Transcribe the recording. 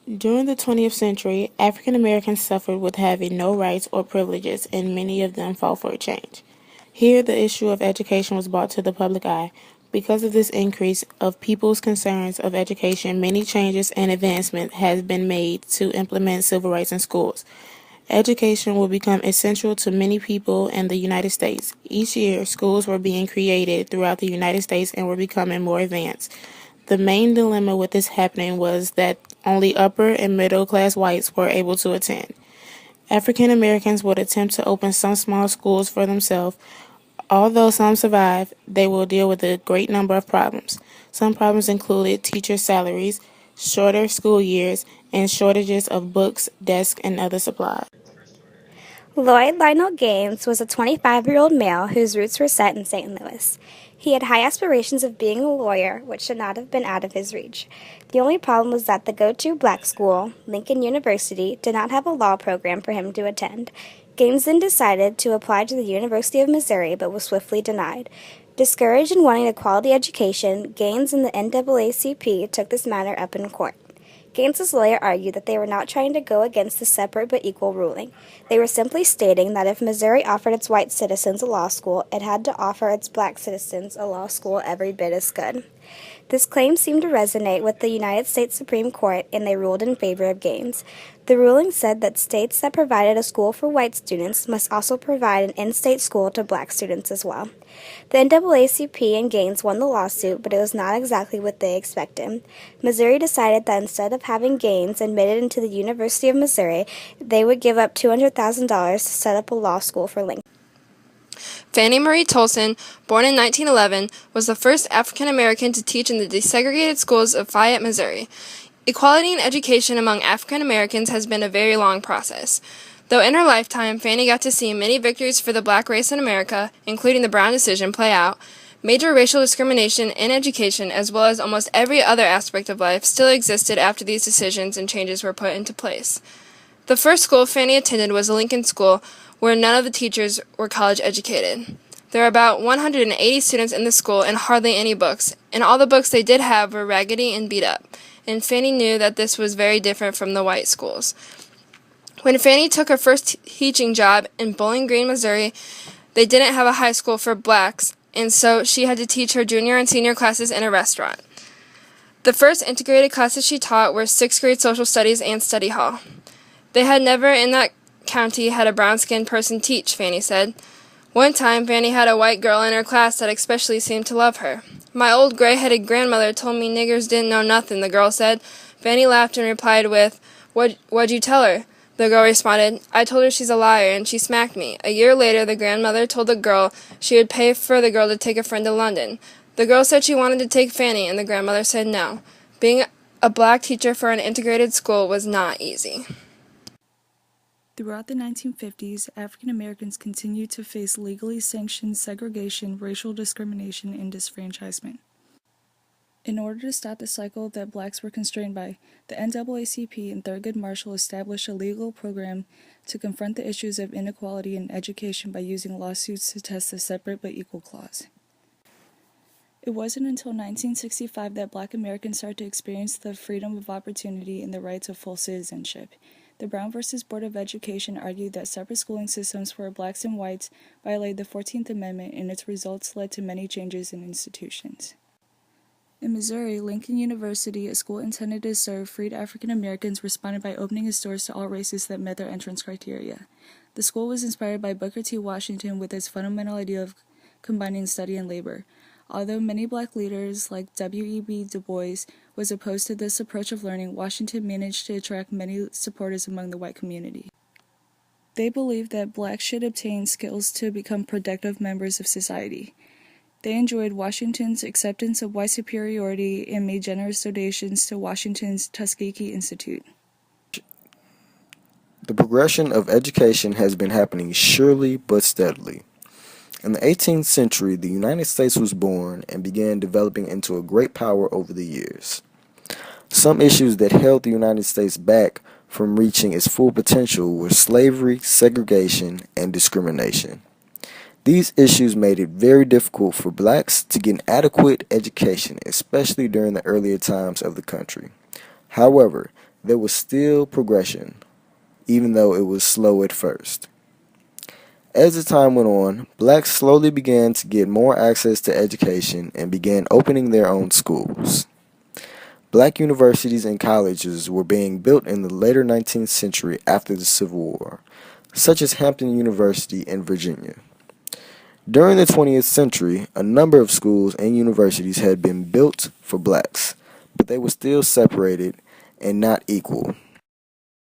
During the 20th century, African Americans suffered with having no rights or privileges, and many of them fought for a change. Here, the issue of education was brought to the public eye. Because of this increase of people's concerns of education, many changes and advancement has been made to implement civil rights in schools. Education will become essential to many people in the United States. Each year, schools were being created throughout the United States and were becoming more advanced. The main dilemma with this happening was that only upper and middle class whites were able to attend. African Americans would attempt to open some small schools for themselves. Although some survive, they will deal with a great number of problems. Some problems included teacher salaries, shorter school years, and shortages of books, desks, and other supplies. Lloyd Lionel Gaines was a 25-year-old male whose roots were set in St. Louis. He had high aspirations of being a lawyer, which should not have been out of his reach. The only problem was that the go-to black school, Lincoln University, did not have a law program for him to attend. Gaines then decided to apply to the University of Missouri, but was swiftly denied. Discouraged and wanting a quality education, Gaines and the NAACP took this matter up in court. Gaines's lawyer argued that they were not trying to go against the separate but equal ruling. They were simply stating that if Missouri offered its white citizens a law school, it had to offer its black citizens a law school every bit as good. This claim seemed to resonate with the United States Supreme Court, and they ruled in favor of Gaines. The ruling said that states that provided a school for white students must also provide an in-state school to black students as well. The NAACP and Gaines won the lawsuit, but it was not exactly what they expected. Missouri decided that instead of having Gaines admitted into the University of Missouri, they would give up $200,000 to set up a law school for Lincoln. Fannie Marie Tolson, born in 1911, was the first African American to teach in the desegregated schools of Fayette, Missouri. Equality in education among African Americans has been a very long process. Though in her lifetime, Fannie got to see many victories for the black race in America, including the Brown decision, play out, major racial discrimination in education, as well as almost every other aspect of life, still existed after these decisions and changes were put into place. The first school Fannie attended was a Lincoln school, where none of the teachers were college educated. There were about 180 students in the school and hardly any books, and all the books they did have were raggedy and beat up, and Fannie knew that this was very different from the white schools. When Fannie took her first teaching job in Bowling Green, Missouri, they didn't have a high school for blacks, and so she had to teach her junior and senior classes in a restaurant. The first integrated classes she taught were 6th grade social studies and study hall. They had never in that county had a brown-skinned person teach, Fannie said. One time, Fannie had a white girl in her class that especially seemed to love her. "My old gray-headed grandmother told me niggers didn't know nothing," the girl said. Fannie laughed and replied with, What'd you tell her?" The girl responded, "I told her she's a liar, and she smacked me." A year later, the grandmother told the girl she would pay for the girl to take a friend to London. The girl said she wanted to take Fannie, and the grandmother said no. Being a black teacher for an integrated school was not easy. Throughout the 1950s, African Americans continued to face legally sanctioned segregation, racial discrimination, and disfranchisement. In order to stop the cycle that blacks were constrained by, the NAACP and Thurgood Marshall established a legal program to confront the issues of inequality in education by using lawsuits to test the separate but equal clause. It wasn't until 1965 that black Americans started to experience the freedom of opportunity and the right to full citizenship. The Brown v. Board of Education argued that separate schooling systems for blacks and whites violated the 14th Amendment, and its results led to many changes in institutions. In Missouri, Lincoln University, a school intended to serve freed African Americans, responded by opening its doors to all races that met their entrance criteria. The school was inspired by Booker T. Washington with its fundamental idea of combining study and labor. Although many black leaders like W.E.B. Du Bois was opposed to this approach of learning, Washington managed to attract many supporters among the white community. They believed that blacks should obtain skills to become productive members of society. They enjoyed Washington's acceptance of white superiority and made generous donations to Washington's Tuskegee Institute. The progression of education has been happening surely but steadily. In the 18th century, the United States was born and began developing into a great power over the years. Some issues that held the United States back from reaching its full potential were slavery, segregation, and discrimination. These issues made it very difficult for blacks to get an adequate education, especially during the earlier times of the country. However, there was still progression, even though it was slow at first. As the time went on, blacks slowly began to get more access to education and began opening their own schools. Black universities and colleges were being built in the later 19th century after the Civil War, such as Hampton University in Virginia. During the 20th century, a number of schools and universities had been built for blacks, but they were still separated and not equal.